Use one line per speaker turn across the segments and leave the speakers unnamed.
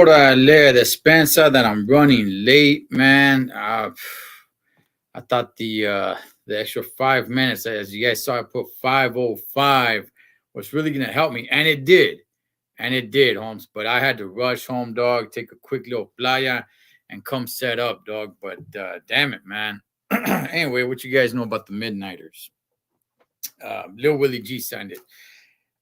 Orale, despensa that I'm running late, man. I thought the extra 5 minutes, as you guys saw, I put 5:05, was really gonna help me, and it did, Holmes. But I had to rush home, dog. Take a quick little playa, and come set up, dog. But damn it, man. Anyway, what you guys know about the Midnighters? Lil Willie G signed it.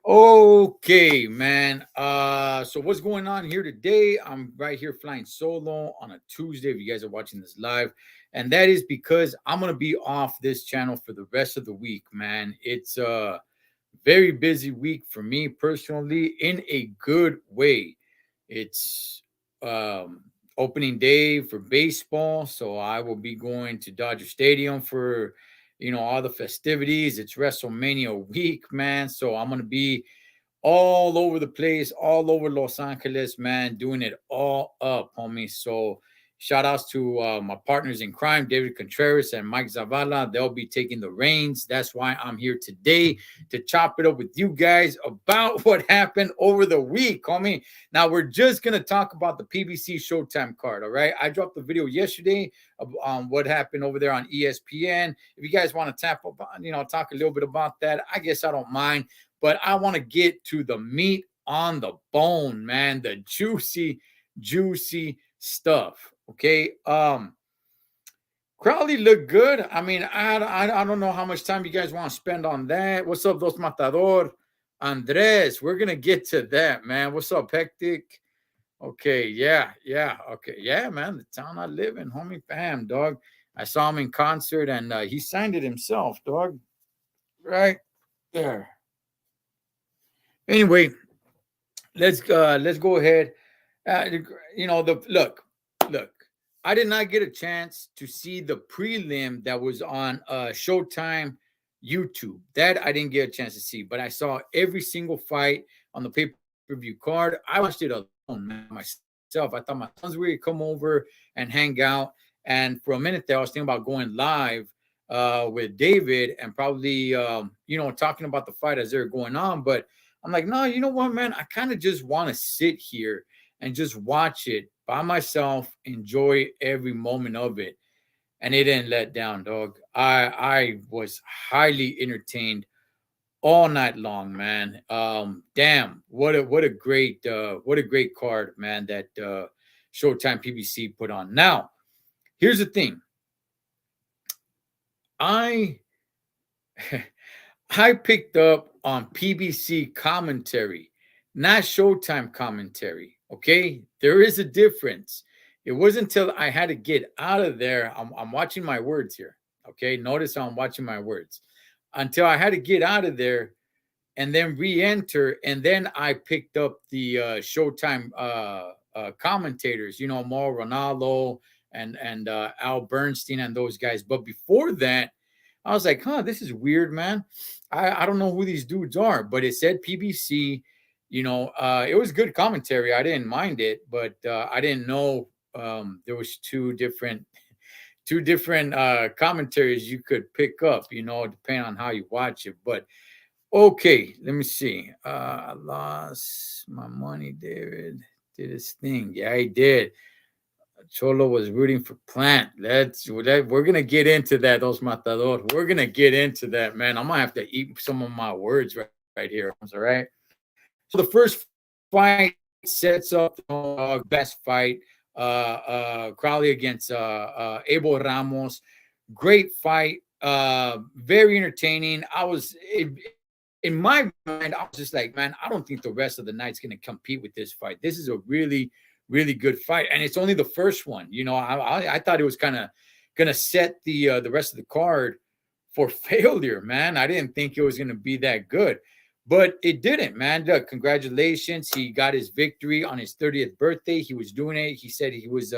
Okay, man. So what's going on here today? I'm right here flying solo on a Tuesday if you guys are watching this live. And that is because I'm gonna be off this channel for the rest of the week, man. It's a very busy week for me personally in a good way. It's opening day for baseball, so I will be going to Dodger Stadium for all the festivities. It's WrestleMania week, man. So I'm gonna be all over the place, all over Los Angeles, man, doing it all up, homie. So shout outs to my partners in crime, David Contreras and Mike Zavala. They'll be taking the reins. That's why I'm here today to chop it up with you guys about what happened over the week, homie. Now we're just gonna talk about the PBC Showtime card. All right, I dropped the video yesterday on what happened over there on ESPN. If you guys want to tap up on, talk a little bit about that, I guess I don't mind. But I want to get to the meat on the bone, man, the juicy, juicy stuff. Okay. Crowley looked good. I mean, I don't know how much time you guys want to spend on that. What's up, Dos Matador? Andres, we're gonna get to that, man. What's up, Hectic? Okay, yeah. Okay, yeah, man. The town I live in, homie, bam, dog. I saw him in concert and he signed it himself, dog. Right there. Anyway, let's go ahead. Look. I did not get a chance to see the prelim that was on Showtime YouTube. That I didn't get a chance to see, but I saw every single fight on the pay-per-view card. I watched it alone, man, myself. I thought my sons were gonna come over and hang out. And for a minute there, I was thinking about going live with David and probably talking about the fight as they're going on, but I'm like, no, you know what, man? I kind of just want to sit here and just watch it by myself, enjoy every moment of it. And it didn't let down, dog. I was highly entertained all night long, man. Damn, what a great card, man, that Showtime PBC put on. Now, here's the thing. I picked up on PBC commentary, not Showtime commentary. Okay, there is a difference. It wasn't until I had to get out of there. I'm watching my words here. Okay, notice how I'm watching my words. Until I had to get out of there and then re-enter, and then I picked up the Showtime commentators, Mauro Ronaldo and Al Bernstein and those guys. But before that, I was like, huh, this is weird, man. I don't know who these dudes are, but it said PBC. It was good commentary. I didn't mind it, but I didn't know there was two different commentaries you could pick up, depending on how you watch it. But okay, let me see. I lost my money. David did his thing. Yeah, he did. Cholo was rooting for Plant. We're gonna get into that. Those matador. We're gonna get into that, man. I'm gonna have to eat some of my words right here. All right. So the first fight sets up the best fight. Crowley against Abel Ramos. Great fight. Very entertaining. In my mind, I was just like, man, I don't think the rest of the night's going to compete with this fight. This is a really, really good fight, and it's only the first one. I thought it was kind of going to set the rest of the card for failure, man. I didn't think it was going to be that good, but it didn't, man. Congratulations. He got his victory on his 30th birthday. He was doing it. He said he was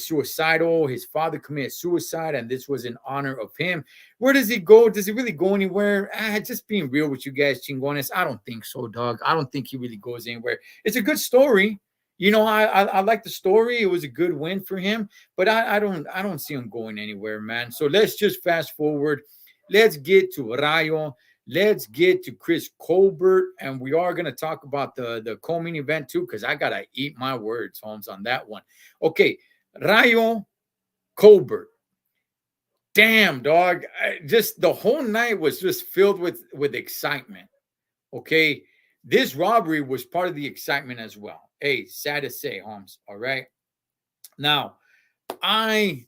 suicidal. His father committed suicide, and this was in honor of him. Where does he go? Does he really go anywhere? Just being real with you guys, chingones. I don't think so, dog. I don't think he really goes anywhere. It's a good story. I like the story. It was a good win for him, but I don't see him going anywhere, man. So let's just fast forward. Let's get to Rayo. Let's get to Chris Colbert, and we are going to talk about the co-main event too, because I got to eat my words, Holmes, on that one. Okay, Rayo Colbert. Damn, dog. Just the whole night was just filled with excitement. Okay, this robbery was part of the excitement as well. Hey, sad to say, Holmes. All right. Now, I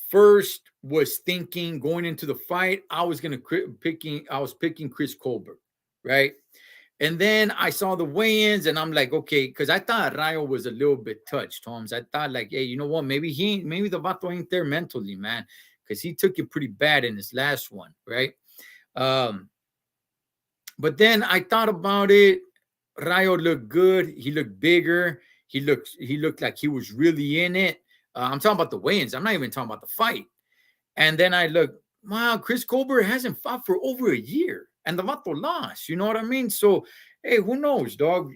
first was thinking going into the fight, I was picking Chris Colbert, right? And then I saw the weigh-ins, and I'm like, okay, because I thought Rayo was a little bit touched, Holmes. I thought, like, hey, you know what? Maybe the vato ain't there mentally, man, because he took it pretty bad in his last one, right? But then I thought about it. Rayo looked good. He looked bigger. He looked like he was really in it. I'm talking about the weigh-ins. I'm not even talking about the fight. And then I look, wow, Chris Colbert hasn't fought for over a year, and the vato lost. You know what I mean? So, hey, who knows, dog?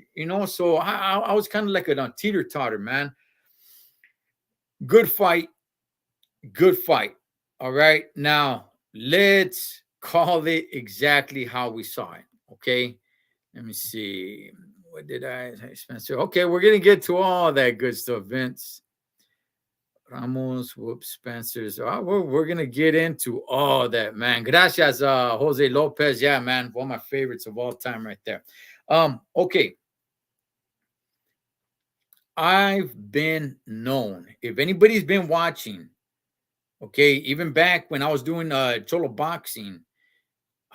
So I was kind of like a teeter-totter, man. Good fight. Good fight. All right. Now, let's call it exactly how we saw it. Okay. Let me see. What did I say, Spencer? Okay, we're going to get to all that good stuff, Vince. Ramos, whoops, Spencer's. We're going to get into all that, man. Gracias, Jose Lopez. Yeah, man. One of my favorites of all time right there. Okay. I've been known. If anybody's been watching, okay, even back when I was doing Cholo boxing,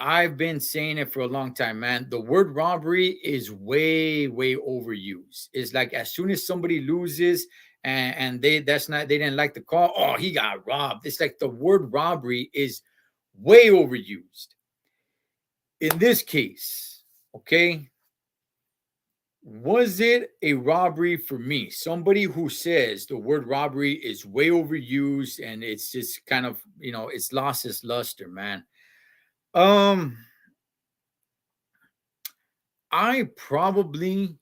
I've been saying it for a long time, man. The word robbery is way, way overused. It's like as soon as somebody loses and they didn't like the call, oh, he got robbed. It's like the word robbery is way overused. In this case, okay, was it a robbery for me? Somebody who says the word robbery is way overused and it's just kind of, it's lost its luster, man. I probably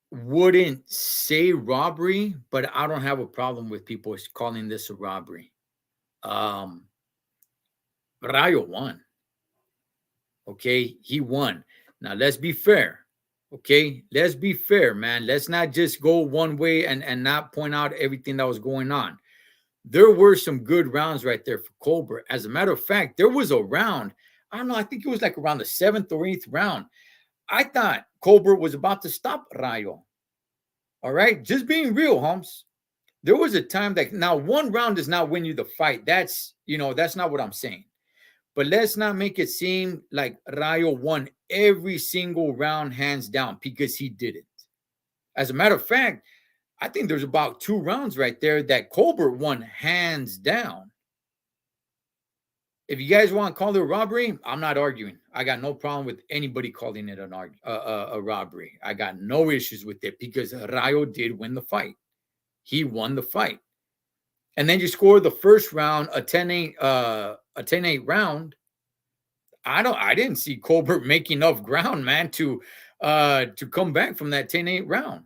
wouldn't say robbery, but I don't have a problem with people calling this a robbery. Rayo won. Okay, he won. Now let's be fair. Okay, let's be fair, man. Let's not just go one way and not point out everything that was going on. There were some good rounds right there for Colbert. As a matter of fact, there was a round, I don't know, I think it was like around the 7th or 8th round. I thought Colbert was about to stop Rayo. All right, just being real, Holmes. There was a time that now one round does not win you the fight. That's not what I'm saying. But let's not make it seem like Rayo won every single round hands down, because he didn't. As a matter of fact, I think there's about 2 rounds right there that Colbert won hands down. If you guys want to call it a robbery, I'm not arguing. I got no problem with anybody calling it a robbery. I got no issues with it because Rayo did win the fight. He won the fight. And then you score the first round, a 10-8, a 10-8 round. I didn't see Colbert make enough ground, man, to come back from that 10-8 round.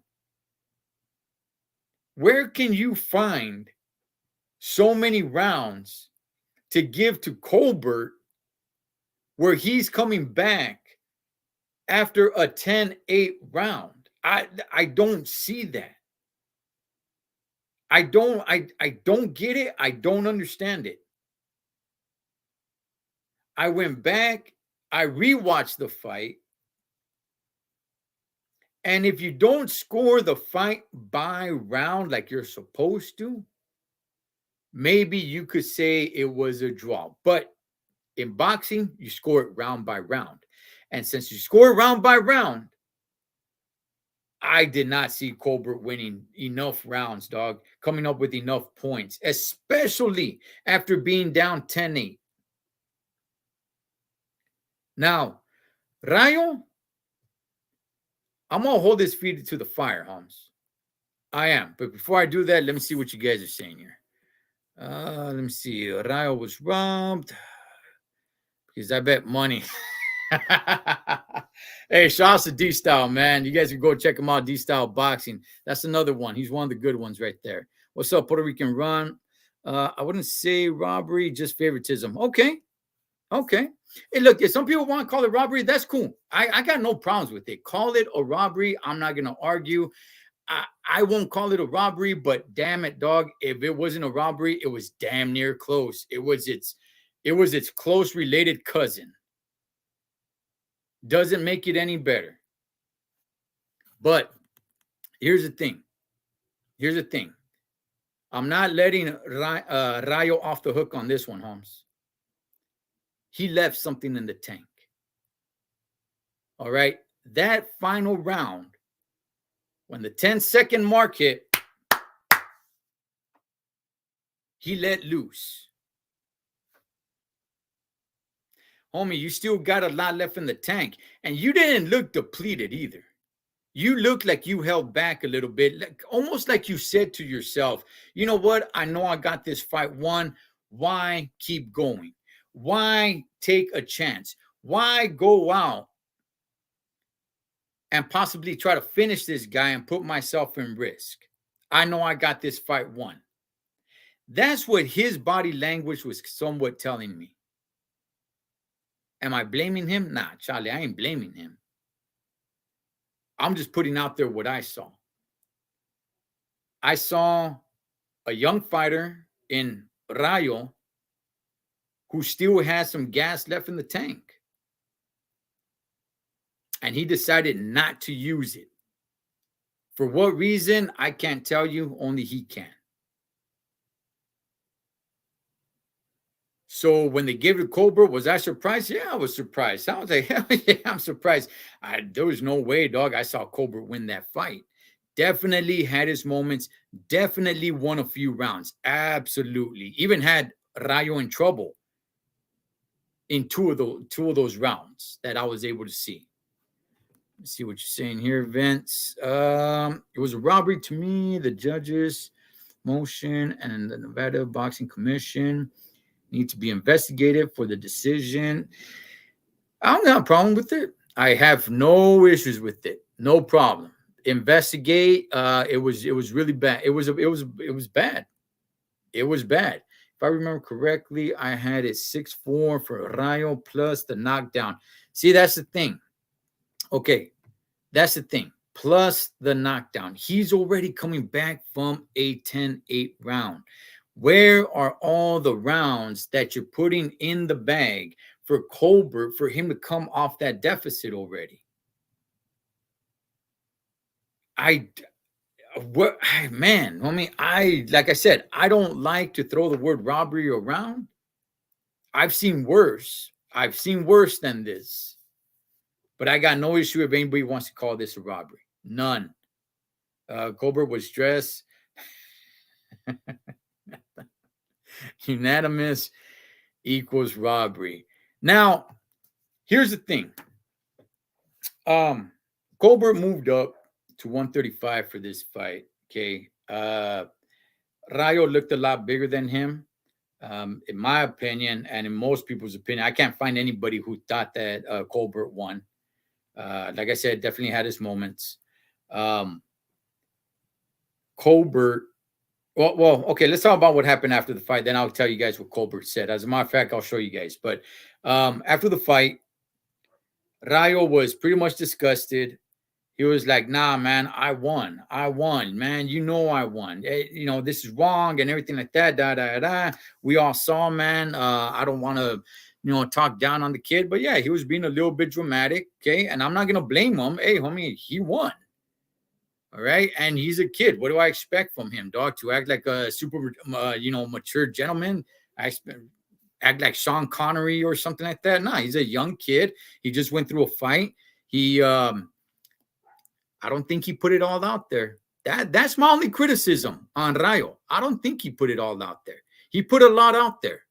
Where can you find so many rounds to give to Colbert where he's coming back after a 10-8 round? I don't see that. I don't get it. I don't understand it. I went back, I rewatched the fight. And if you don't score the fight by round like you're supposed to, maybe you could say it was a draw. But in boxing, you score it round by round. And since you score round by round, I did not see Colbert winning enough rounds, dog, coming up with enough points, especially after being down 10-8. Now, Rayo, I'm going to hold his feet to the fire, Holmes. I am. But before I do that, let me see what you guys are saying here. Let me see. Rayo was robbed because I bet money. Hey, shouts to D-Style, man. You guys can go check him out, D-Style Boxing. That's another one. He's one of the good ones right there. What's up, Puerto Rican Run? I wouldn't say robbery, just favoritism. Okay. Hey, look, if some people want to call it robbery, that's cool. I got no problems with it. Call it a robbery. I'm not going to argue. I won't call it a robbery, but damn it, dog. If it wasn't a robbery, it was damn near close. It was its close related cousin. Doesn't make it any better. But here's the thing. I'm not letting Rayo off the hook on this one, Holmes. He left something in the tank. All right. That final round, when the 10-second mark hit, he let loose. Homie, you still got a lot left in the tank. And you didn't look depleted either. You looked like you held back a little bit, almost like you said to yourself, you know what? I know I got this fight won. Why keep going? Why take a chance? Why go out and possibly try to finish this guy and put myself in risk? I know I got this fight won. That's what his body language was somewhat telling me. Am I blaming him? Nah, Charlie, I ain't blaming him. I'm just putting out there what I saw. I saw a young fighter in Rayo who still has some gas left in the tank. And he decided not to use it. For what reason, I can't tell you. Only he can. So when they gave it to Colbert, was I surprised? Yeah, I was surprised. I was like, hell yeah, I'm surprised. There was no way, dog. I saw Colbert win that fight. Definitely had his moments. Definitely won a few rounds. Absolutely. Even had Rayo in trouble in two of those rounds that I was able to see. Let's see what you're saying here, Vince. It was a robbery to me. The judges' motion and the Nevada Boxing Commission need to be investigated for the decision. I don't have a problem with it. I have no issues with it. No problem. Investigate. It was really bad. It was bad. It was bad. If I remember correctly, I had it 6-4 for Rayo plus the knockdown. See, that's the thing. Okay, that's the thing. Plus the knockdown. He's already coming back from a 10-8 round. Where are all the rounds that you're putting in the bag for Colbert for him to come off that deficit already? Man, like I said, I don't like to throw the word robbery around. I've seen worse. I've seen worse than this. But I got no issue if anybody wants to call this a robbery. None. Colbert was dressed unanimous. equals robbery. Now, here's the thing. Colbert moved up to 135 for this fight. Okay. Rayo looked a lot bigger than him. In my opinion, and in most people's opinion, I can't find anybody who thought that Colbert won. Like I said, definitely had his moments. Colbert. Well, okay. Let's talk about what happened after the fight. Then I'll tell you guys what Colbert said. As a matter of fact, I'll show you guys. But after the fight, Rayo was pretty much disgusted. He was like, "Nah, man, I won. I won, man. You know I won. This is wrong and everything like that. Da da da. We all saw, man. I don't want to, talk down on the kid, but yeah, he was being a little bit dramatic. Okay, and I'm not gonna blame him. Hey, homie, he won. All right, and he's a kid. What do I expect from him, dog? To act like a super, mature gentleman? Act like Sean Connery or something like that? Nah, he's a young kid. He just went through a fight. I don't think he put it all out there. That's my only criticism on Rayo. I don't think he put it all out there. He put a lot out there.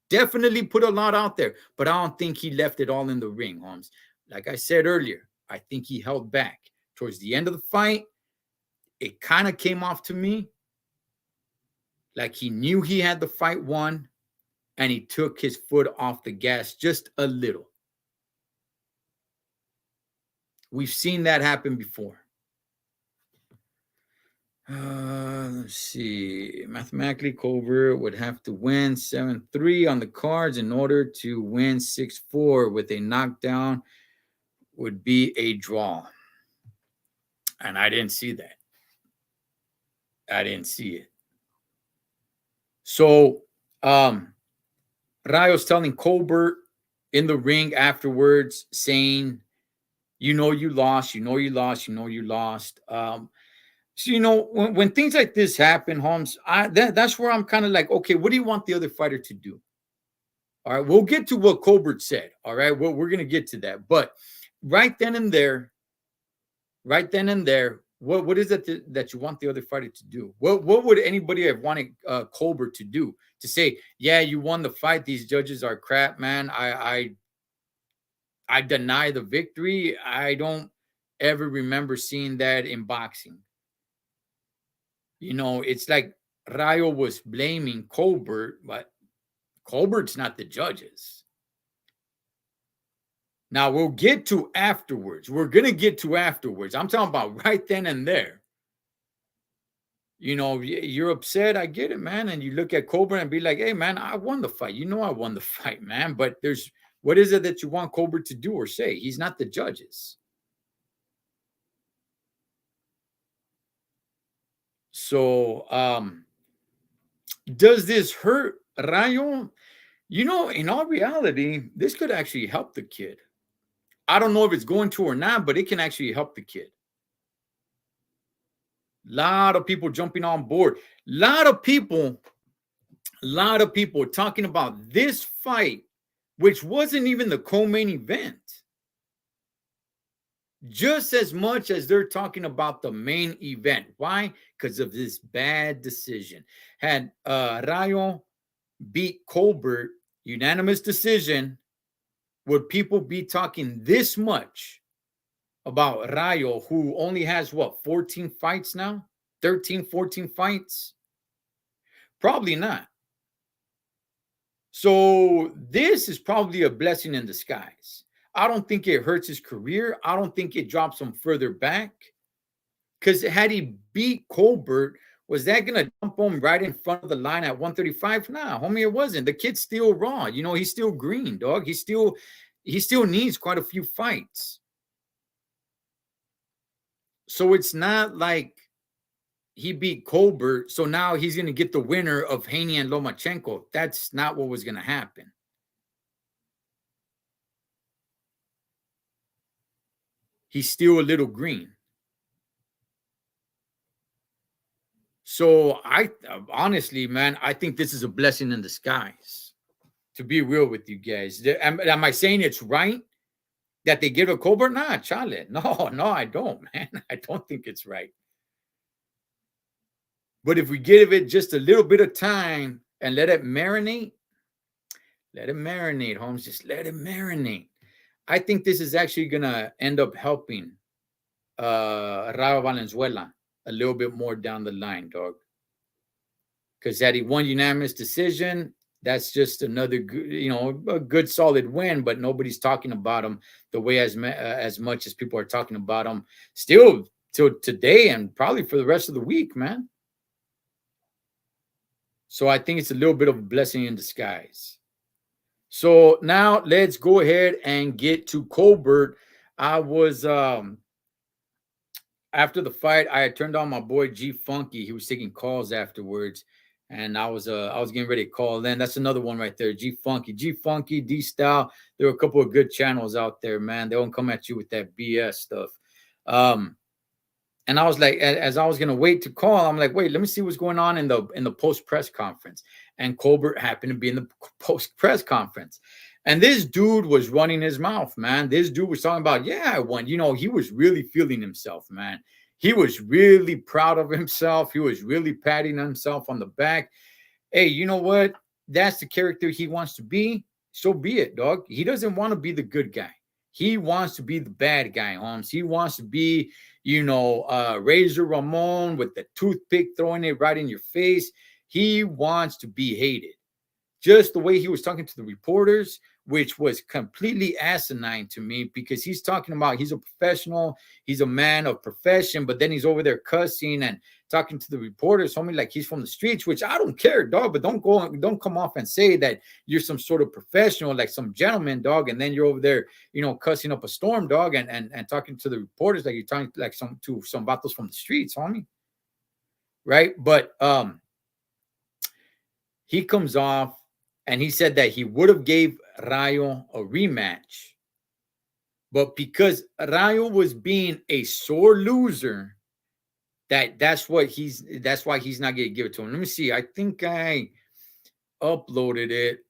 Definitely put a lot out there. But I don't think he left it all in the ring, Holmes. Like I said earlier, I think he held back. Towards the end of the fight, it kind of came off to me like he knew he had the fight won, and he took his foot off the gas just a little. We've seen that happen before. Let's see. Mathematically, Colbert would have to win 7-3 on the cards in order to win 6-4 with a knockdown would be a draw. And I didn't see that. I didn't see it. So, Rayo's telling Colbert in the ring afterwards, saying, you lost, you lost. So, when things like this happen, Holmes, that's where I'm kind of like, okay, what do you want the other fighter to do? All right, we'll get to what Colbert said. All right, well, we're going to get to that. But right then and there, what is it that you want the other fighter to do? What would anybody have wanted Colbert to do? To say, yeah, you won the fight. These judges are crap, man. I deny the victory. I don't ever remember seeing that in boxing. It's like Rayo was blaming Colbert, but Colbert's not the judges. Now, we'll get to afterwards. We're going to get to afterwards. I'm talking about right then and there. You're upset. I get it, man. And you look at Colbert and be like, hey, man, I won the fight. I won the fight, man. But what is it that you want Colbert to do or say? He's not the judges. So, does this hurt Rayo? In all reality, this could actually help the kid. I don't know if it's going to or not, but it can actually help the kid. A lot of people jumping on board. A lot of people talking about this fight, which wasn't even the co-main event, just as much as they're talking about the main event. Why? Because of this bad decision. Had Rayo beat Colbert, unanimous decision, would people be talking this much about Rayo, who only has 14 fights now? 13, 14 fights? Probably not. So this is probably a blessing in disguise. I don't think it hurts his career. I don't think it drops him further back. Because had he beat Colbert, was that going to dump him right in front of the line at 135? Nah, homie, it wasn't. The kid's still raw. He's still green, dog. He still needs quite a few fights. So it's not like he beat Colbert, so now he's going to get the winner of Haney and Lomachenko. That's not what was going to happen. He's still a little green. So honestly, man, I think this is a blessing in disguise, to be real with you guys. Am I saying it's right that they give a Colbert? Nah, chale. No, I don't, man. I don't think it's right. But if we give it just a little bit of time and let it marinate, Let it marinate, Holmes. Just let it marinate. I think this is actually gonna end up helping Rayo Valenzuela a little bit more down the line, dog. Because had he won unanimous decision, that's just another good, a good solid win. But nobody's talking about him the way as much as people are talking about him still till today and probably for the rest of the week, man. So I think it's a little bit of a blessing in disguise. So now let's go ahead and get to Colbert. I was after the fight, I had turned on my boy G Funky. He was taking calls afterwards, and I was getting ready to call in. That's another one right there. G Funky, D Style. There were a couple of good channels out there, man. They won't come at you with that BS stuff. And I was like, as I was gonna wait to call, I'm like, wait, let me see what's going on in the post press conference. And Colbert happened to be in the post press conference. And this dude was running his mouth, man. This dude was talking about, yeah, I won. He was really feeling himself, man. He was really proud of himself. He was really patting himself on the back. Hey, you know what? That's the character he wants to be. So be it, dog. He doesn't want to be the good guy. He wants to be the bad guy, Holmes. He wants to be, Razor Ramon with the toothpick throwing it right in your face. He wants to be hated. Just the way he was talking to the reporters, which was completely asinine to me, because he's talking about he's a professional, he's a man of profession, but then he's over there cussing and talking to the reporters, homie, like he's from the streets, which I don't care, dog, but don't come off and say that you're some sort of professional, like some gentleman, dog, and then you're over there, cussing up a storm, dog, and talking to the reporters like you're talking like some vatos from the streets, homie. Right? But he comes off and he said that he would have gave Rayo a rematch, but because Rayo was being a sore loser, that's why he's not going to give it to him. Let me see. I think I uploaded it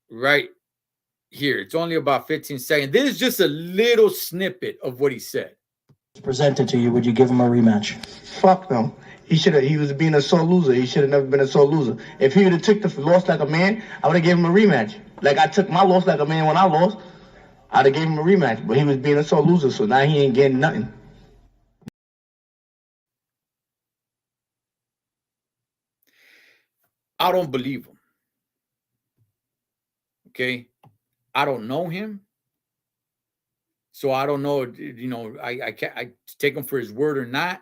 right here. It's only about 15 seconds. This is just a little snippet of what he said.
Presented to you, would you give him a rematch?
Fuck no. He was being a sore loser. He should have never been a sore loser. If he would have took the loss like a man, I would have gave him a rematch. Like I took my loss like a man when I lost, I'd have gave him a rematch. But he was being a sore loser, so now he ain't getting nothing.
I don't believe him. Okay? I don't know him. So I don't know, I take him for his word or not.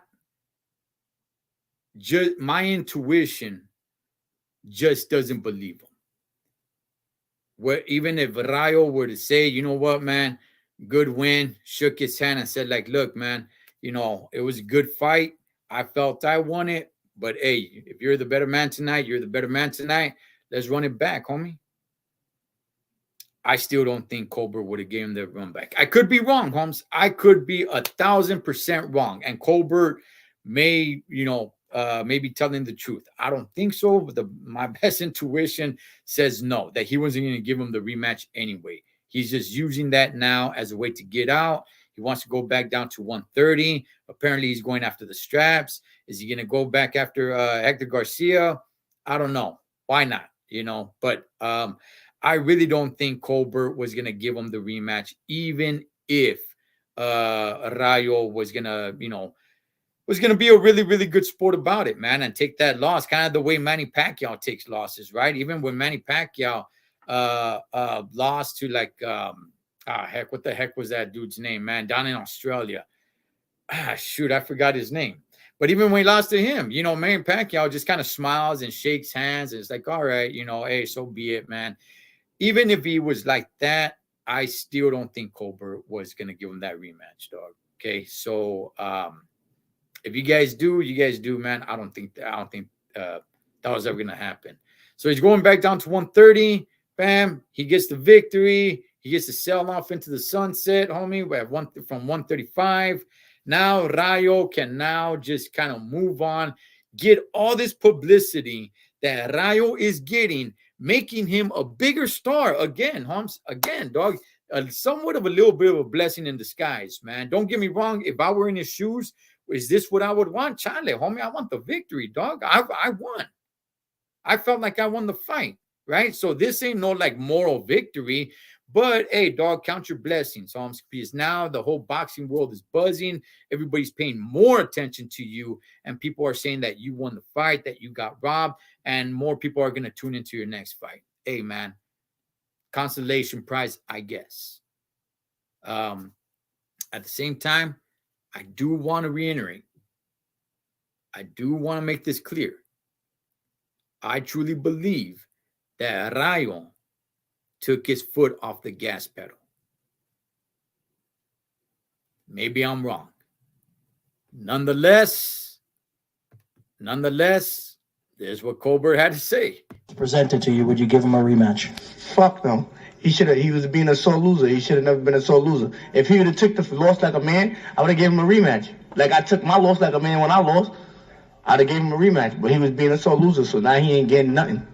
Just my intuition just doesn't believe him. Where even if Rayo were to say, you know what, man, good win, shook his hand and said, like, look, man, it was a good fight. I felt I won it, but hey, if you're the better man tonight, you're the better man tonight. Let's run it back, homie. I still don't think Colbert would have given him the run back. I could be wrong, Holmes. I could be 1,000% wrong. And Colbert may, maybe telling the truth. I don't think so. But my best intuition says no, that he wasn't going to give him the rematch anyway. He's just using that now as a way to get out. He wants to go back down to 130. Apparently, he's going after the straps. Is he going to go back after Hector Garcia? I don't know. Why not? But I really don't think Colbert was going to give him the rematch, even if Rayo was going to, be a really, really good sport about it, man, and take that loss, kind of the way Manny Pacquiao takes losses, right? Even when Manny Pacquiao lost to what the heck was that dude's name, man, down in Australia? Shoot, I forgot his name. But even when he lost to him, Manny Pacquiao just kind of smiles and shakes hands. And it's like, all right, hey, so be it, man. Even if he was like that, I still don't think Colbert was going to give him that rematch, dog. Okay, so if you guys do, man. I don't think that was ever going to happen. So he's going back down to 130. Bam, he gets the victory. He gets to sell off into the sunset, homie. We have from 135. Now Rayo can now just kind of move on, get all this publicity that Rayo is getting, making him a bigger star again, Holmes. Again, dog, somewhat of a little bit of a blessing in disguise, man. Don't get me wrong. If I were in his shoes, is this what I would want? Chale, homie, I want the victory, dog. I won. I felt like I won the fight, right? So this ain't no like moral victory, but hey, dog, count your blessings, Holmes, because now the whole boxing world is buzzing. Everybody's paying more attention to you, and people are saying that you won the fight, that you got robbed, and more people are going to tune into your next fight. Hey, man, consolation prize, I guess. At the same time, I do want to reiterate, I do want to make this clear. I truly believe that Rayo took his foot off the gas pedal. Maybe I'm wrong. Nonetheless, this is what Colbert had to say.
Presented to you, would you give him a rematch?
Fuck no. He was being a sore loser. He should have never been a sore loser. If he would have took the loss like a man, I would have gave him a rematch. Like I took my loss like a man when I lost, I'd have gave him a rematch. But he was being a sore loser, so now he ain't getting nothing.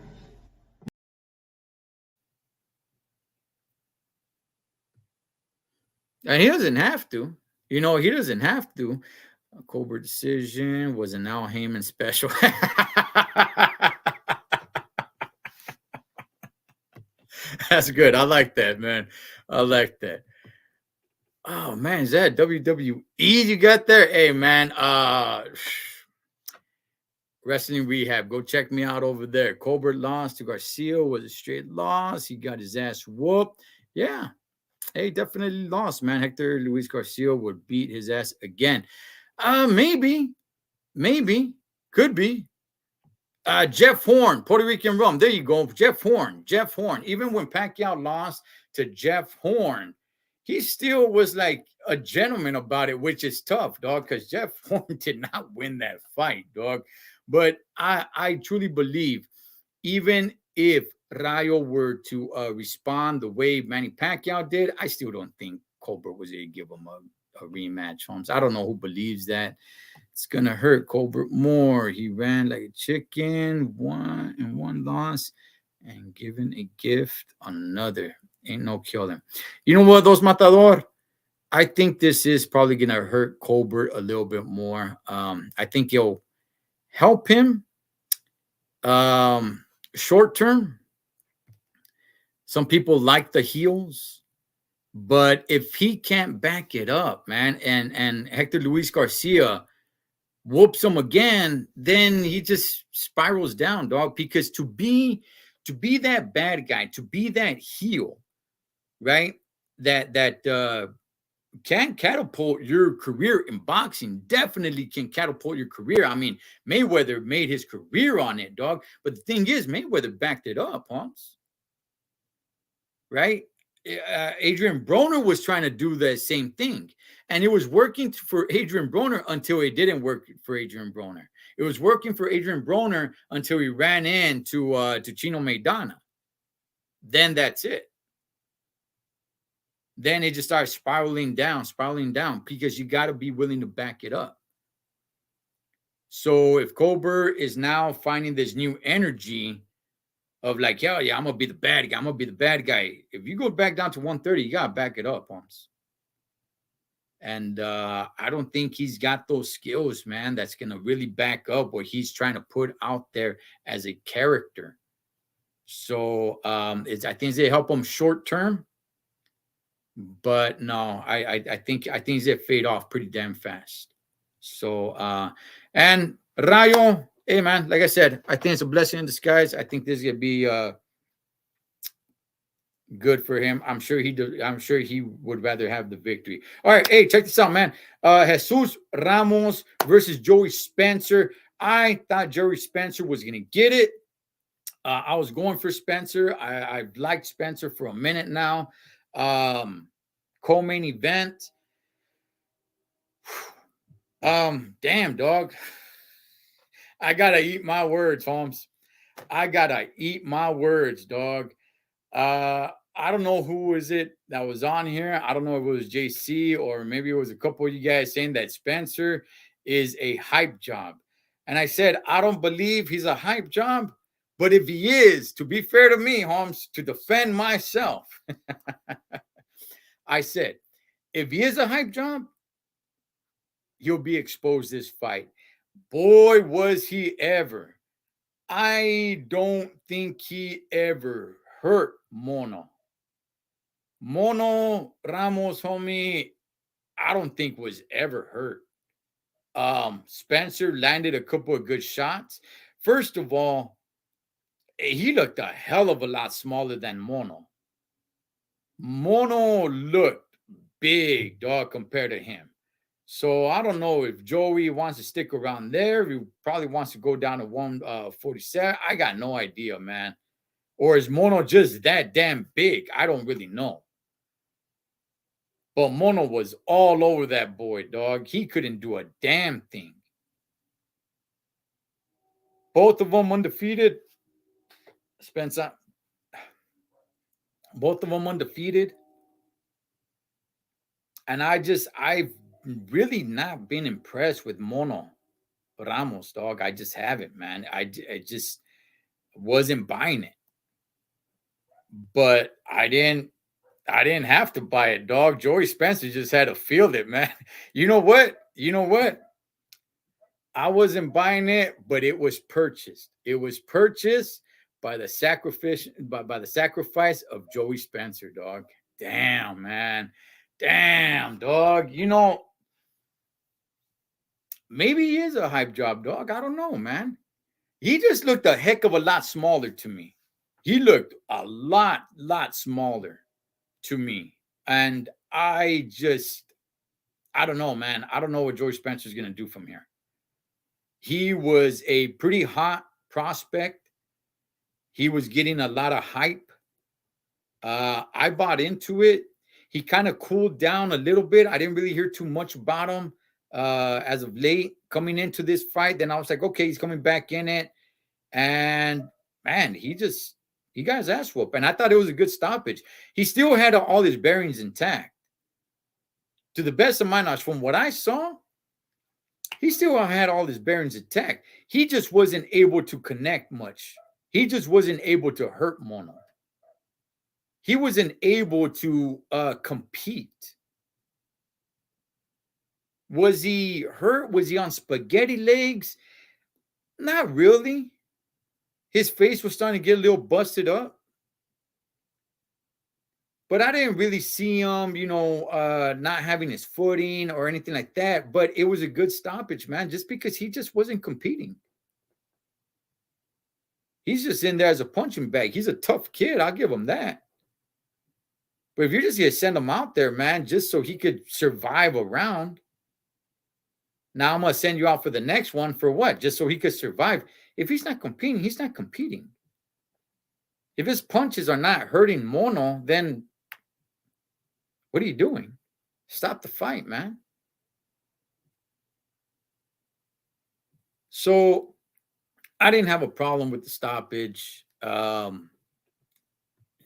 And he doesn't have to. You know, he doesn't have to. A Colbert decision was an Al Heyman special. That's good. I like that, man. I like that. Oh man, is that WWE you got there? Hey man, Wrestling Rehab. Go check me out over there. Colbert lost to Garcia, was a straight loss. He got his ass whooped. Yeah. Hey, definitely lost, man. Hector Luis Garcia would beat his ass again. Maybe, could be. Jeff Horn, Puerto Rican rum. There you go. Jeff Horn. Even when Pacquiao lost to Jeff Horn, he still was like a gentleman about it, which is tough, dog, because Jeff Horn did not win that fight, dog. But I truly believe, even if Rayo were to respond the way Manny Pacquiao did, I still don't think Colbert was able to give him a rematch, Holmes. I don't know who believes that. It's going to hurt Colbert more. He ran like a chicken, one loss, and given a gift on another. Ain't no killing. You know what, Dos Matador? I think this is probably going to hurt Colbert a little bit more. I think it'll help him short term. Some people like the heels, but if he can't back it up, man, and Hector Luis Garcia whoops him again, then he just spirals down, dog. Because to be that bad guy, to be that heel, right? That can catapult your career in boxing. Definitely can catapult your career. I mean, Mayweather made his career on it, dog. But the thing is, Mayweather backed it up, Holmes. Right? Adrian Broner was trying to do the same thing. And it was working for Adrian Broner until it didn't work for Adrian Broner. It was working for Adrian Broner until he ran into to Chino Maidana. Then that's it. Then it just starts spiraling down, because you got to be willing to back it up. So if Colbert is now finding this new energy of like, hell yeah, I'm going to be the bad guy. If you go back down to 130, you got to back it up, Holmes. And I don't think he's got those skills, man, that's going to really back up what he's trying to put out there as a character. So I think they help him short term. But no, I think he's going to fade off pretty damn fast. So, and Rayo, hey, man, like I said, I think it's a blessing in disguise. I think this is going to be good for him. I'm sure he would rather have the victory. All right, hey, check this out, man. Jesus Ramos versus Joey Spencer. I thought Joey Spencer was going to get it. I was going for Spencer. I've liked Spencer for a minute now. Co-main event. Damn, dog. I gotta eat my words, Holmes. I gotta eat my words, dog. I don't know who is it that was on here. I don't know if it was JC or maybe it was a couple of you guys saying that Spencer is a hype job. And I said, I don't believe he's a hype job. But if he is, to be fair to me, Holmes, to defend myself, I said, if he is a hype job, he'll be exposed this fight. Boy, was he ever. I don't think he ever hurt Mono. Mono Ramos, homie, I don't think was ever hurt. Spencer landed a couple of good shots. First of all, he looked a hell of a lot smaller than Mono. Mono looked big, dog, compared to him. So I don't know if Joey wants to stick around there. He probably wants to go down to 147. I got no idea, man. Or is Mono just that damn big? I don't really know. But Mono was all over that boy, dog. He couldn't do a damn thing. Both of them undefeated. Spencer. Both of them undefeated. And I've really not been impressed with Mono Ramos, dog. I just haven't, man. I just wasn't buying it. But I didn't have to buy it, dog. Joey Spencer just had to feel it, man. You know what? I wasn't buying it, but it was purchased. It was purchased by the sacrifice of Joey Spencer, dog. Damn, man. Damn, dog. Maybe he is a hype job, dog. I don't know, man. He just looked a heck of a lot smaller to me. He looked a lot smaller to me. And I don't know, man. I don't know what Joey Spencer is going to do from here. He was a pretty hot prospect. He was getting a lot of hype. I bought into it. He kind of cooled down a little bit. I didn't really hear too much about him as of late coming into this fight. Then I was like, okay, he's coming back in it. And man, he got his ass whooped. And I thought it was a good stoppage. He still had all his bearings intact. To the best of my knowledge, from what I saw, he still had all his bearings intact. He just wasn't able to connect much. He just wasn't able to hurt Mono. He wasn't able to compete. Was he hurt? Was he on spaghetti legs? Not really. His face was starting to get a little busted up. But I didn't really see him, not having his footing or anything like that. But it was a good stoppage, man, just because he just wasn't competing. He's just in there as a punching bag. He's a tough kid. I'll give him that. But if you're just going to send him out there, man, just so he could survive a round, now I'm going to send you out for the next one for what? Just so he could survive. If he's not competing, he's not competing. If his punches are not hurting Mono, then what are you doing? Stop the fight, man. So I didn't have a problem with the stoppage.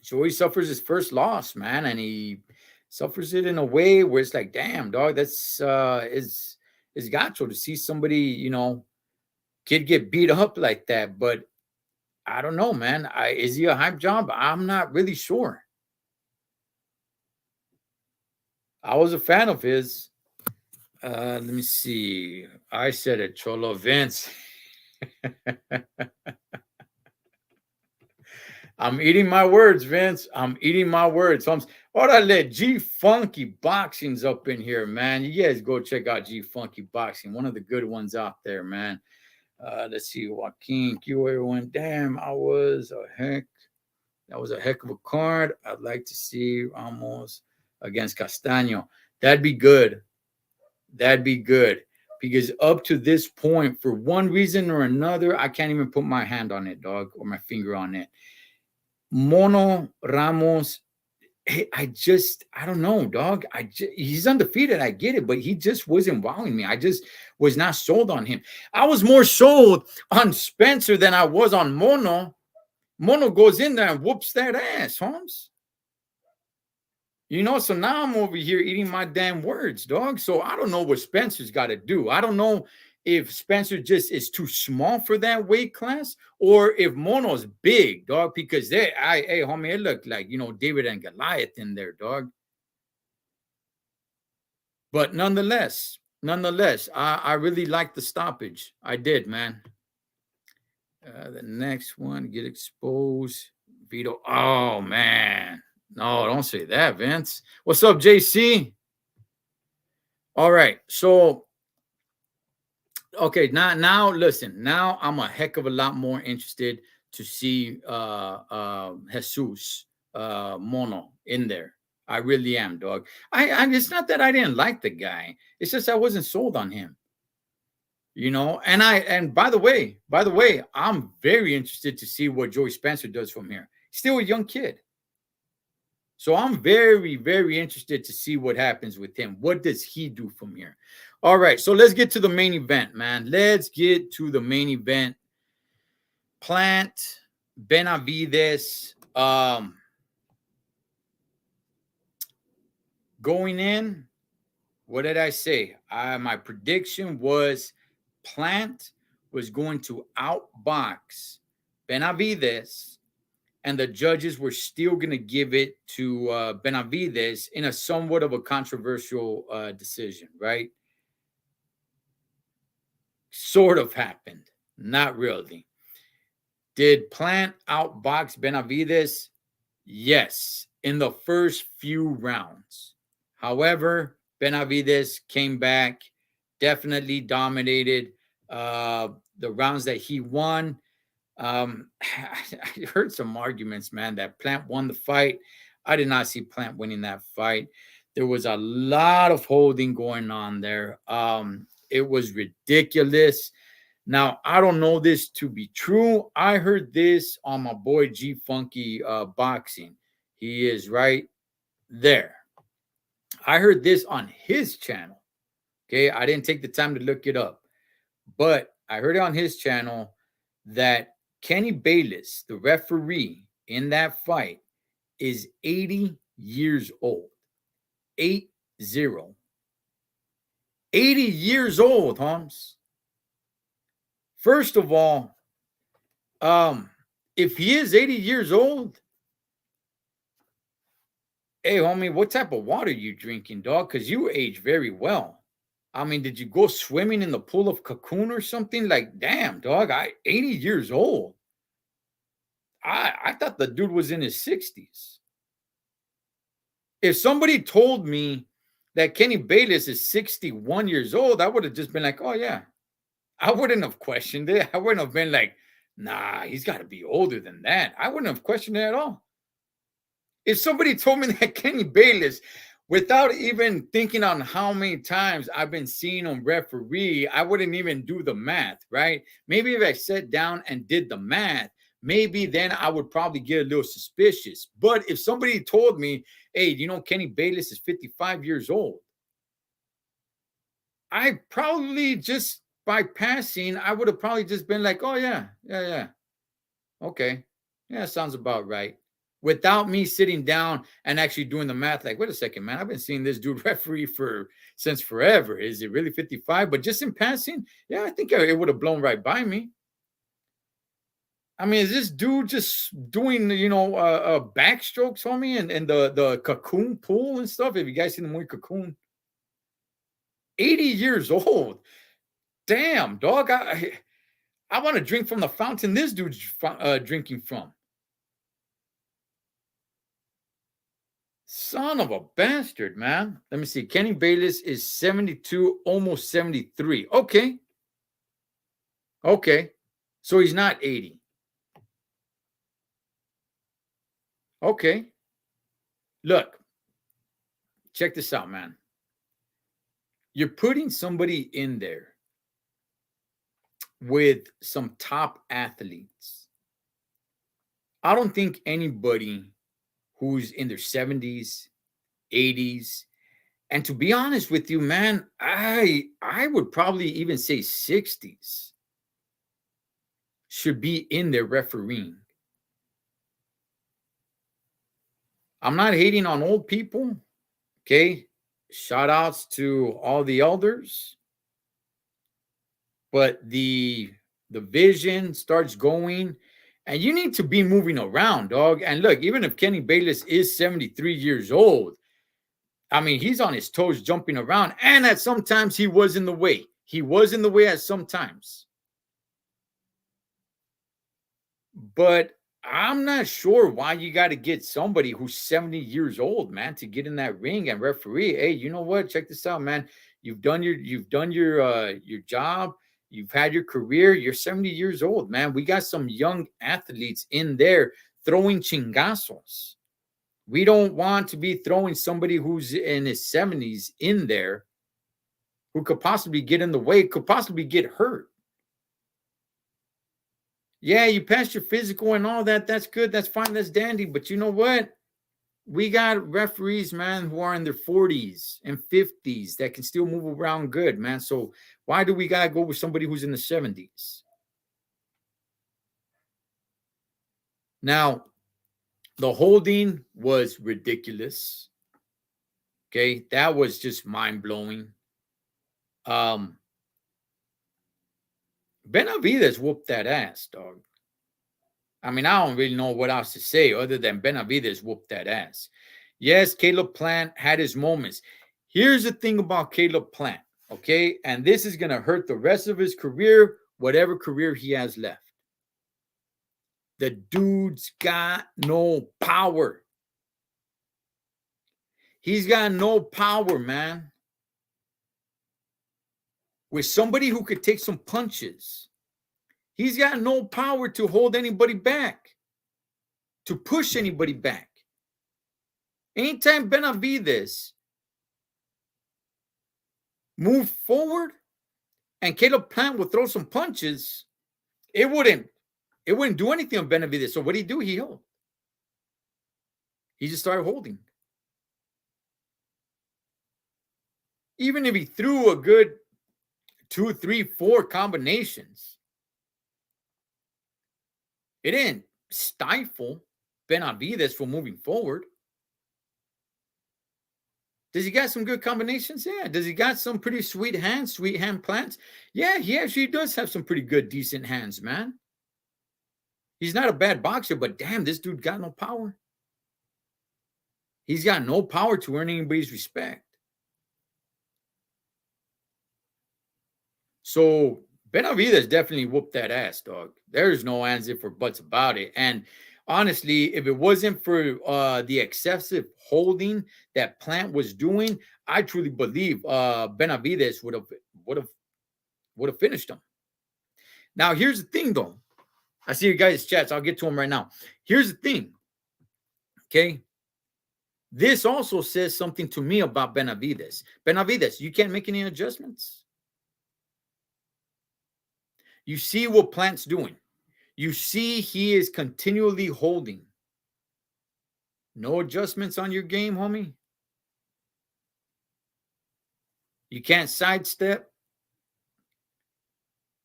Joey suffers his first loss, man, and he suffers it in a way where it's like, damn, dog, that's is gacho to see somebody, kid get beat up like that. But I don't know, man. Is he a hype job? I'm not really sure. I was a fan of his. Let me see. I said it, Cholo Vince. I'm eating my words, Vince. I'm eating my words. Orale, G Funky Boxing's up in here, man. You guys go check out G Funky Boxing. One of the good ones out there, man. Let's see. Joaquin, Q1. Damn, that was a heck of a card. I'd like to see Ramos against Castaño. That'd be good. Because up to this point, for one reason or another, I can't even put my hand on it, dog, or my finger on it. Mono Ramos, I don't know, dog. He's undefeated. I get it, but he just wasn't wowing me. I just was not sold on him. I was more sold on Spencer than I was on Mono. Mono goes in there and whoops that ass, Holmes. So now I'm over here eating my damn words, dog. So I don't know what Spencer's got to do. I don't know if Spencer just is too small for that weight class or if Mono's big, dog, because hey, homie, it looked like, David and Goliath in there, dog. But nonetheless, I really liked the stoppage. I did, man. The next one, get exposed. Vito. Oh, man. No, don't say that, Vince. What's up, JC? All right. So, okay, now listen. Now I'm a heck of a lot more interested to see Jesus Mono in there. I really am, dog. I it's not that I didn't like the guy. It's just I wasn't sold on him. And by the way, I'm very interested to see what Joey Spencer does from here. Still a young kid. So I'm very, very interested to see what happens with him. What does he do from here? All right, so let's get to the main event, man. Let's get to the main event. Plant Benavides. Going in, what did I say? My prediction was Plant was going to outbox Benavides, and the judges were still going to give it to Benavides in a somewhat of a controversial decision, right? Sort of happened. Not really. Did Plant outbox Benavides? Yes, in the first few rounds. However, Benavides came back, definitely dominated the rounds that he won. I heard some arguments, man, that Plant won the fight. I did not see Plant winning that fight. There was a lot of holding going on there. It was ridiculous. Now, I don't know this to be true. I heard this on my boy G Funky Boxing. He is right there. I heard this on his channel. Okay, I didn't take the time to look it up, but I heard it on his channel that Kenny Bayless, the referee in that fight, is 80 years old. 80. 80 years old, Holmes. First of all, if he is 80 years old, hey, homie, what type of water you drinking, dog? Because you age very well. I mean, did you go swimming in the pool of Cocoon or something? Like, damn, dog, 80 years old. I thought the dude was in his 60s. If somebody told me that Kenny Bayless is 61 years old, I would have just been like, oh, yeah. I wouldn't have questioned it. I wouldn't have been like, nah, he's got to be older than that. I wouldn't have questioned it at all. If somebody told me that Kenny Bayless, without even thinking on how many times I've been seeing him referee, I wouldn't even do the math, right? Maybe if I sat down and did the math, maybe then I would probably get a little suspicious. But if somebody told me, hey, Kenny Bayless is 55 years old, I probably just by passing, I would have probably just been like, oh, yeah. Okay. Yeah, sounds about right. Without me sitting down and actually doing the math, like, wait a second, man, I've been seeing this dude referee since forever. Is it really 55? But just in passing, yeah, I think it would have blown right by me. I mean, is this dude just doing, backstrokes for me and the Cocoon pool and stuff? Have you guys seen the movie Cocoon? 80 years old. Damn, dog. I want to drink from the fountain this dude's drinking from. Son of a bastard, man. Let me see. Kenny Bayless is 72, almost 73. Okay. So he's not 80. Okay. Look, check this out, man. You're putting somebody in there with some top athletes. I don't think anybody who's in their 70s, 80s, and to be honest with you, man, I would probably even say 60s should be in there refereeing. I'm not hating on old people, okay? Shout outs to all the elders. But the vision starts going, and you need to be moving around, dog. And look, even if Kenny Bayless is 73 years old, I mean, he's on his toes jumping around. And at sometimes he was in the way. He was in the way at some times. But I'm not sure why you got to get somebody who's 70 years old, man, to get in that ring and referee. Hey, you know what? Check this out, man. You've done your job. You've had your career. You're 70 years old, man. We got some young athletes in there throwing chingazos. We don't want to be throwing somebody who's in his 70s in there who could possibly get in the way, could possibly get hurt. Yeah, you passed your physical and all that. That's good. That's fine. That's dandy. But you know what? We got referees, man, who are in their 40s and 50s that can still move around good, man. So why do we got to go with somebody who's in the 70s? Now, the holding was ridiculous. Okay, that was just mind-blowing. Benavidez whooped that ass, dog. I mean, I don't really know what else to say other than Benavidez whooped that ass. Yes, Caleb Plant had his moments. Here's the thing about Caleb Plant, okay? And this is going to hurt the rest of his career, whatever career he has left. The dude's got no power. He's got no power, man. With somebody who could take some punches, he's got no power to hold anybody back, to push anybody back. Anytime Benavidez moved forward and Caleb Plant would throw some punches, it wouldn't do anything on Benavidez. So what did he do? He held. He just started holding. Even if he threw a good 2, 3, 4 combinations, it didn't stifle Benavidez from moving forward. Does he got some good combinations? Yeah. Does he got some pretty sweet hand plants? Yeah, he actually does have some pretty good, decent hands, man. He's not a bad boxer, but damn, this dude got no power. He's got no power to earn anybody's respect. So Benavidez definitely whooped that ass, dog. There's no ands if or buts about it. And honestly, if it wasn't for the excessive holding that Plant was doing, I truly believe Benavidez would have finished him. Now, here's the thing, though. I see you guys' chats. I'll get to them right now. Here's the thing. Okay. This also says something to me about Benavidez. Benavidez, you can't make any adjustments. You see what Plant's doing. You see he is continually holding. No adjustments on your game, homie. You can't sidestep.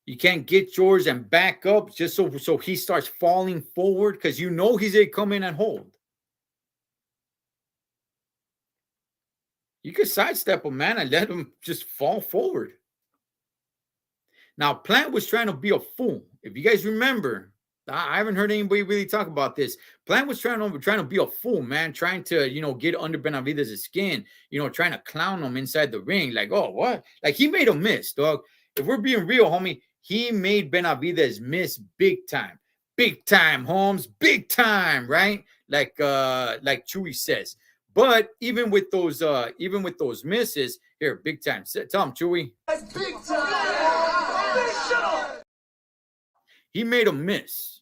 You can't get yours and back up just so he starts falling forward because you know he's going to come in and hold. You could sidestep him, man, and let him just fall forward. Now, Plant was trying to be a fool. If you guys remember, I haven't heard anybody really talk about this. Plant was trying to be a fool, man, trying to, get under Benavidez's skin, trying to clown him inside the ring. Like, oh, what? Like, he made a miss, dog. If we're being real, homie, he made Benavidez miss big time. Big time, Holmes. Big time, right? Like Chewy says. But even with those misses, here, big time. Tell him, Chewy. Big time. He made a miss.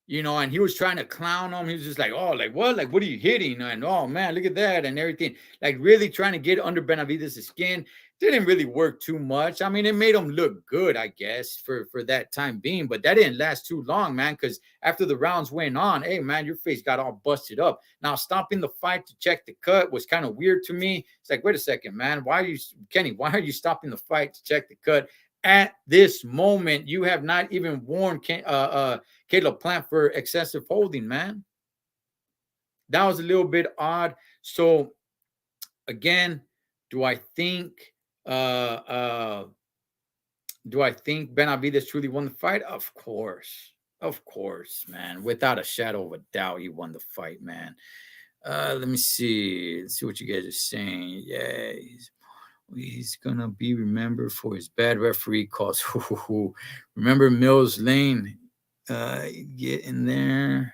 And he was trying to clown him. He was just like, oh, like what? Like, what are you hitting? And oh man, look at that and everything. Like really trying to get under Benavidez's skin. Didn't really work too much. I mean, it made him look good, I guess, for that time being. But that didn't last too long, man, because after the rounds went on, hey, man, your face got all busted up. Now, stopping the fight to check the cut was kind of weird to me. It's like, wait a second, man. Why are you stopping the fight to check the cut? At this moment, you have not even warned Caleb Plant for excessive holding, man. That was a little bit odd. So, again, do I think Benavidez truly won the fight? Of course, man. Without a shadow of a doubt, he won the fight, man. Let me see. Let's see what you guys are saying. Yeah, he's gonna be remembered for his bad referee calls. Remember Mills Lane? get in there.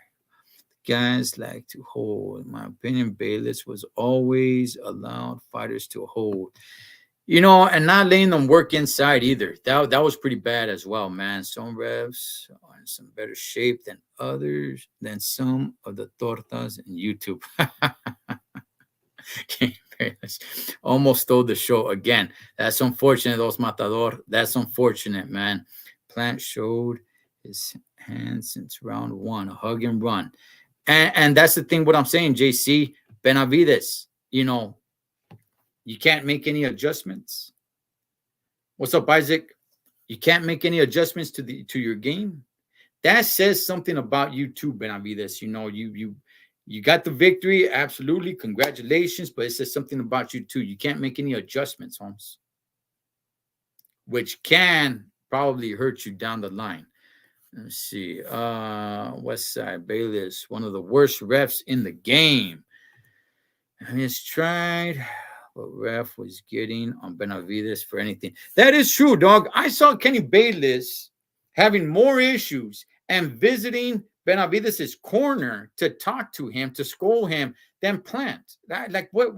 Guys like to hold. In my opinion, Bayless was always allowed fighters to hold. And not letting them work inside either. That was pretty bad as well, man. Some refs are in some better shape than others, than some of the tortas in YouTube. Almost stole the show again. That's unfortunate, Dos Matador. That's unfortunate, man. Plant showed his hand since round one. Hug and run. And that's the thing, what I'm saying, JC. Benavides, you can't make any adjustments. What's up, Isaac? You can't make any adjustments to your game. That says something about you too, Benavides. You got the victory, absolutely. Congratulations, but it says something about you too. You can't make any adjustments, Holmes, which can probably hurt you down the line. Let's see. Westside Bayless, one of the worst refs in the game. And he's tried, but ref was getting on Benavides for anything. That is true, dog. I saw Kenny Bayless having more issues and visiting Benavides' corner to talk to him, to scold him, than Plant. What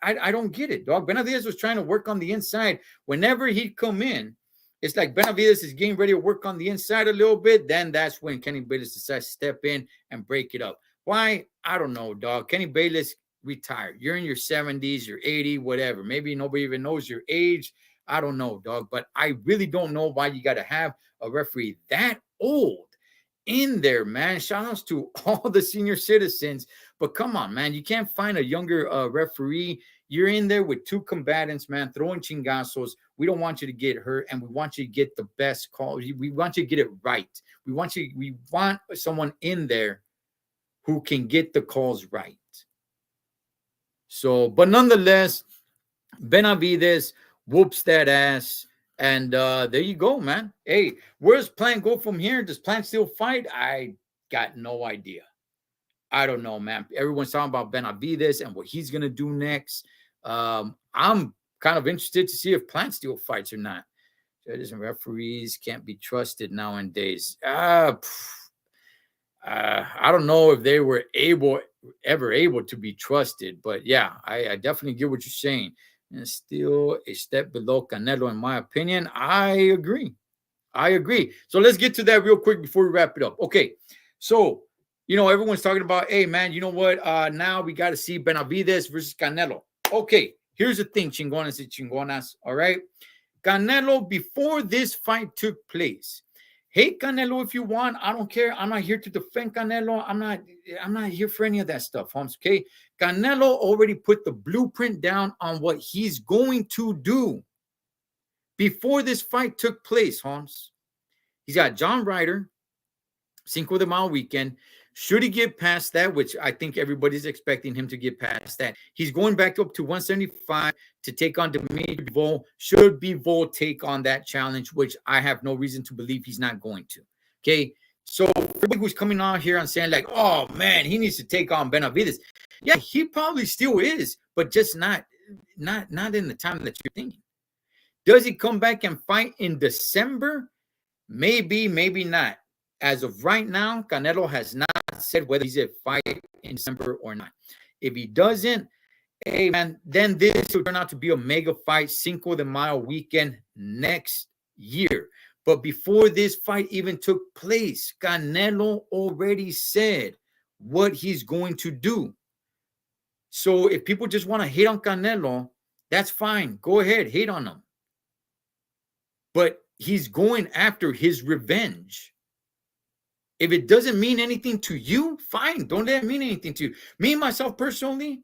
I don't get it, dog. Benavides was trying to work on the inside. Whenever he'd come in, it's like Benavides is getting ready to work on the inside a little bit. Then that's when Kenny Bayless decides to step in and break it up. Why? I don't know, dog. Kenny Bayless retired. You're in your 70s, you're 80, whatever. Maybe nobody even knows your age. I don't know, dog. But I really don't know why you got to have a referee that old in there, man. Shout outs to all the senior citizens. But come on, man. You can't find a younger referee. You're in there with two combatants, man, throwing chingazos. We don't want you to get hurt, and we want you to get the best call. We want you to get it right. We want someone in there who can get the calls right. So, but nonetheless, Benavides whoops that ass. And there you go, man. Hey, where's Plant go from here? Does Plant still fight? I got no idea. I don't know, man. Everyone's talking about Benavides and what he's going to do next. I'm kind of interested to see if Plant still fights or not. Judges and referees can't be trusted nowadays. I don't know if they were ever able to be trusted. But yeah, I definitely get what you're saying. And still a step below Canelo, in my opinion. I agree. So let's get to that real quick before we wrap it up. Okay, so everyone's talking about, hey man, you know what? Now we got to see Benavides versus Canelo. Okay, here's the thing, chingonas y chingonas. All right, Canelo, before this fight took place, hate Canelo if you want. I don't care. I'm not here to defend Canelo. I'm not here for any of that stuff, Holmes. Okay. Canelo already put the blueprint down on what he's going to do before this fight took place, Holmes. He's got John Ryder, Cinco de Mayo weekend. Should he get past that, which I think everybody's expecting him to get past that, he's going back up to 175 to take on Dimitri Bivol. Should Bivol take on that challenge, which I have no reason to believe he's not going to. Okay, so everybody who's coming on here and saying like, oh man, he needs to take on Benavides. Yeah, he probably still is, but just not in the time that you're thinking. Does he come back and fight in December? Maybe, maybe not. As of right now, Canelo has not said whether he's a fight in December or not. If he doesn't, hey man, then this will turn out to be a mega fight, Cinco de Mayo weekend next year. But before this fight even took place, Canelo already said what he's going to do. So if people just want to hate on Canelo, that's fine. Go ahead, hate on him. But he's going after his revenge. If it doesn't mean anything to you, fine. Don't let it mean anything to you. Me, myself, personally,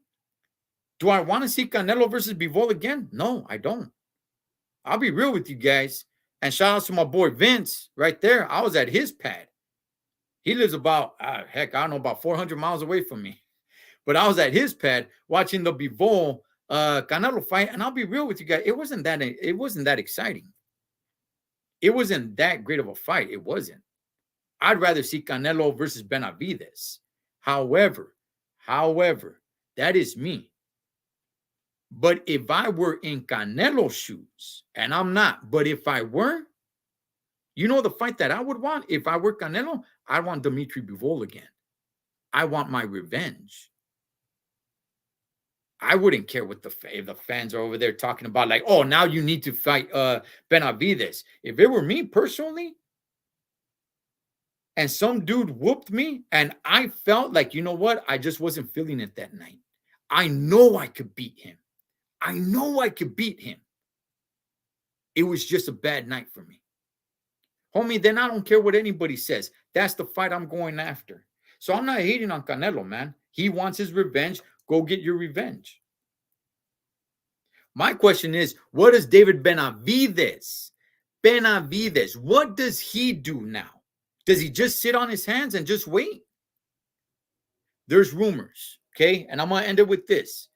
do I want to see Canelo versus Bivol again? No, I don't. I'll be real with you guys. And shout out to my boy Vince right there. I was at his pad. He lives about, I don't know, about 400 miles away from me. But I was at his pad watching the Bivol Canelo fight. And I'll be real with you guys. It wasn't that exciting. It wasn't that great of a fight. It wasn't. I'd rather see Canelo versus Benavides. However, that is me. But if I were in Canelo's shoes, and I'm not, but if I were, You know the fight that I would want if I were Canelo? I want Dimitri Bivol again. I want my revenge. I wouldn't care what the fans are over there talking about, like, oh, now you need to fight Benavidez. If it were me personally, and some dude whooped me, and I felt like, you know what? I just wasn't feeling it that night. I know I could beat him. I know I could beat him. It was just a bad night for me. Homie, then I don't care what anybody says. That's the fight I'm going after. So I'm not hating on Canelo, man. He wants his revenge. Go get your revenge. My question is, what does David Benavidez, what does he do now? Does he just sit on his hands and just wait? There's rumors, okay? And I'm going to end it with this.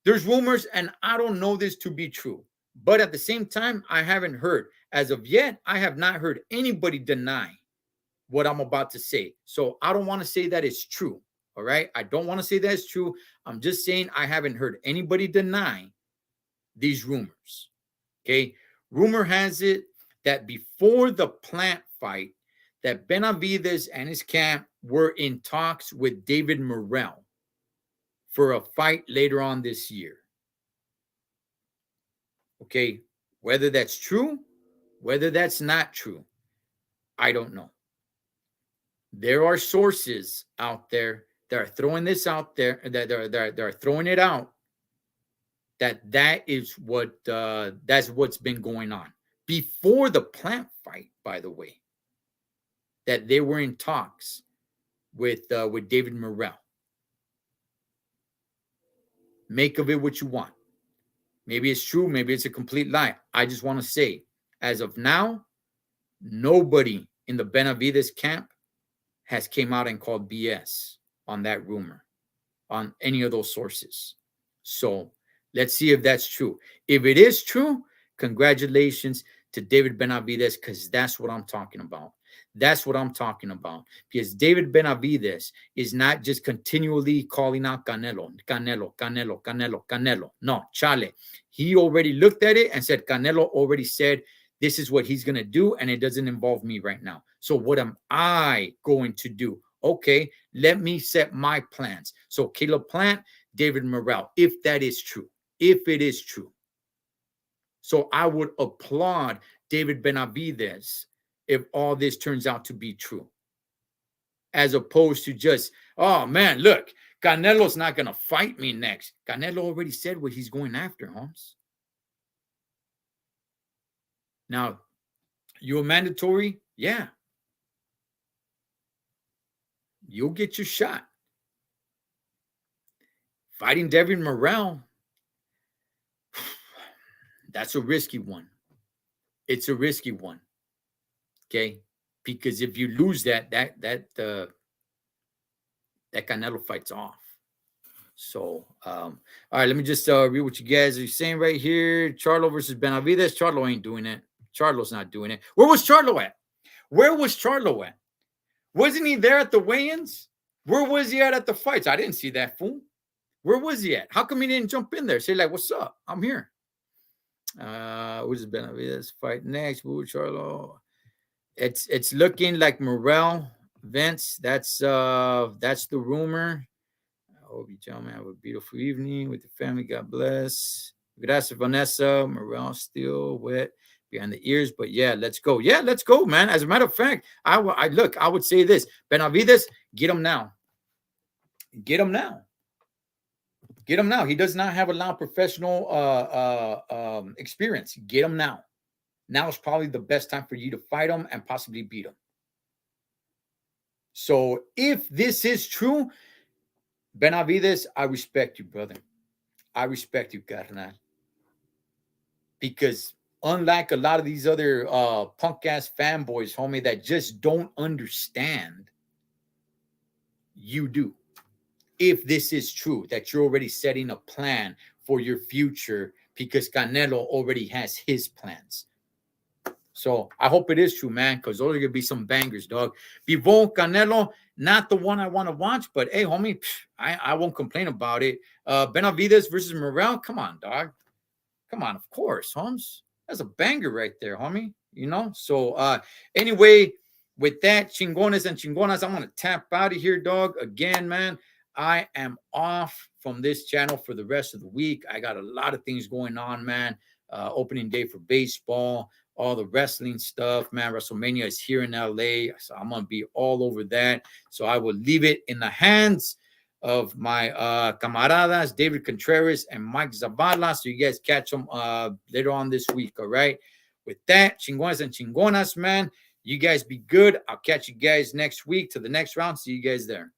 There's rumors, and I don't know this to be true. But at the same time, I haven't heard. As of yet, I have not heard anybody deny what I'm about to say. So I don't want to say that it's true, all right? I don't want to say that it's true. I'm just saying I haven't heard anybody deny these rumors, okay? Rumor has it that before the Plant fight, that Benavidez and his camp were in talks with David Morrell for a fight later on this year. Okay, whether that's true, whether that's not true, I don't know. There are sources out there that are throwing this out there, that are throwing it out, that is what that's what's been going on before the Plant fight, by the way, that they were in talks with David Morrell. Make of it what you want. Maybe it's true, maybe it's a complete lie. I just want to say, as of now, nobody in the Benavidez camp has came out and called BS on that rumor, on any of those sources. So let's see if that's true. If it is true, congratulations to David Benavidez, because that's what I'm talking about. That's what I'm talking about. Because David Benavidez is not just continually calling out Canelo, Canelo, Canelo, Canelo, Canelo. No, chale. He already looked at it and said, Canelo already said, this is what he's going to do, and it doesn't involve me right now. So what am I going to do? Okay, let me set my plans. So Caleb Plant, David Morrell, if that is true, if it is true. So I would applaud David Benavidez if all this turns out to be true, as opposed to just, oh man, look, Canelo's not going to fight me next. Canelo already said what he's going after, Holmes. Now, you a mandatory? Yeah. You'll get your shot. Fighting David Morrell, that's a risky one. It's a risky one. Okay? Because if you lose that Canelo fight's off. So, all right, let me just read what you guys are saying right here. Charlo versus Benavidez. Charlo ain't doing it. Charlo's not doing it. Where was Charlo at? Where was Charlo at? Wasn't he there at the weigh-ins? Where was he at the fights? I didn't see that fool. Where was he at? How come he didn't jump in there? Say like, what's up? I'm here. Who's Benavidez fight next? Woo, Charlo. It's looking like Morrell, Vince. That's the rumor. I hope you gentlemen have a beautiful evening with the family. God bless. Gracias, Vanessa. Morrell still wet behind the ears, but yeah, let's go. Yeah, let's go, man. As a matter of fact, I would say this: Benavidez, get him now. Get him now. Get him now. He does not have a lot of professional experience. Get him now. Now is probably the best time for you to fight him and possibly beat him. So if this is true, Benavidez, I respect you, brother. I respect you, carnal. Because unlike a lot of these other punk-ass fanboys, homie, that just don't understand, you do. If this is true, that you're already setting a plan for your future because Canelo already has his plans. So I hope it is true, man, because those are going to be some bangers, dog. Bivol, Canelo, not the one I want to watch, but hey, homie, I won't complain about it. Benavidez versus Morrell, come on, dog. Come on, of course, Holmes. That's a banger right there, homie. you know. So anyway, with that, chingones and chingonas, I'm gonna tap out of here, dog. Again, man, I am off from this channel for the rest of the week. I got a lot of things going on, man. Opening day for baseball, all the wrestling stuff, man. WrestleMania is here in LA, so I'm gonna be all over that. So I will leave it in the hands of my camaradas, David Contreras and Mike Zavala. So you guys catch them later on this week, all right? With that, chingonas and chingonas, man, you guys be good. I'll catch you guys next week to the next round. See you guys there.